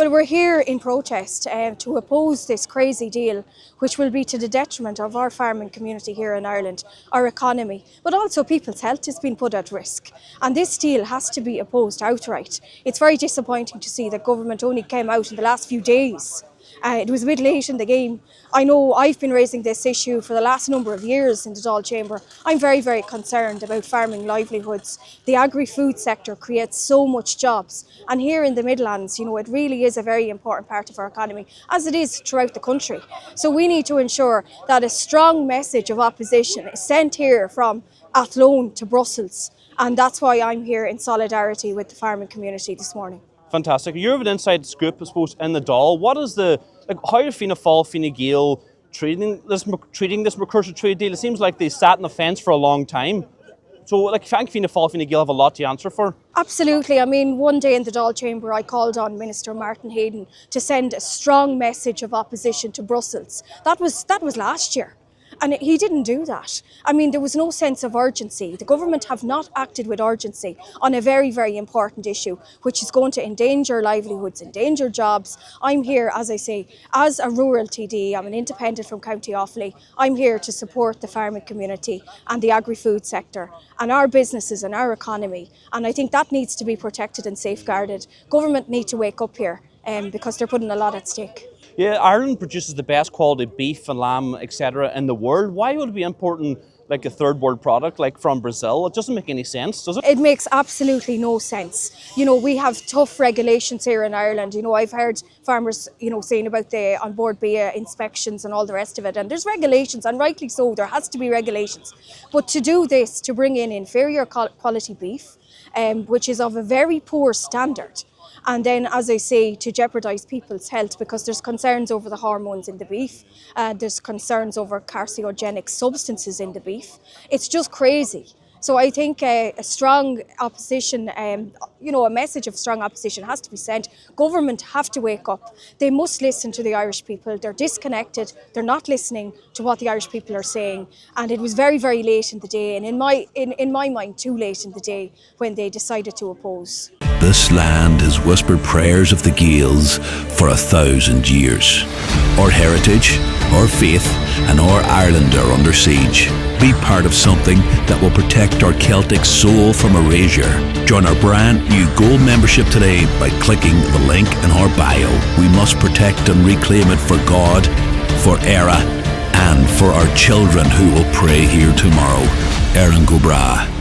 Well, we're here in protest to oppose this crazy deal, which will be to the detriment of our farming community here in Ireland, our economy, but also people's health is being put at risk. And this deal has to be opposed outright. It's very disappointing to see that government only came out in the last few days. It was a bit late in the game. I know I've been raising this issue for the last number of years in the Dáil Chamber. I'm very, very concerned about farming livelihoods. The agri-food sector creates so much jobs. And here in the Midlands, it really is a very important part of our economy, as it is throughout the country. So we need to ensure that a strong message of opposition is sent here from Athlone to Brussels. And that's why I'm here in solidarity with the farming community this morning. Fantastic. You have an inside scoop, I suppose, in the Dáil. What is how are Fianna Fáil, Fine Gael treating this Mercosur trade deal? It seems like they sat on the fence for a long time. So, I think Fianna Fáil, Fine Gael have a lot to answer for. Absolutely. I mean, one day in the Dáil Chamber, I called on Minister Martin Hayden to send a strong message of opposition to Brussels. That was last year. And he didn't do that. I mean, there was no sense of urgency. The government have not acted with urgency on a very, very important issue, which is going to endanger livelihoods, endanger jobs. I'm here, as I say, as a rural TD. I'm an independent from County Offaly. I'm here to support the farming community and the agri-food sector and our businesses and our economy. And I think that needs to be protected and safeguarded. Government need to wake up here because they're putting a lot at stake. Yeah, Ireland produces the best quality beef and lamb, etc. in the world. Why would it be importing a third world product from Brazil? It doesn't make any sense, does it? It makes absolutely no sense. We have tough regulations here in Ireland. I've heard farmers, saying about the onboard BIA inspections and all the rest of it. And there's regulations, and rightly so, there has to be regulations. But to do this, to bring in inferior quality beef, which is of a very poor standard, and then, as I say, to jeopardise people's health because there's concerns over the hormones in the beef, there's concerns over carcinogenic substances in the beef. It's just crazy. So I think a strong opposition, a message of strong opposition has to be sent. Government have to wake up. They must listen to the Irish people. They're disconnected. They're not listening to what the Irish people are saying. And it was very, very late in the day, and in my mind, too late in the day when they decided to oppose. This land has whispered prayers of the Gaels for 1,000 years. Our heritage, our faith, and our Ireland are under siege. Be part of something that will protect our Celtic soul from erasure. Join our brand new gold membership today by clicking the link in our bio. We must protect and reclaim it for God, for Era, and for our children who will pray here tomorrow. Erin Go Bragh.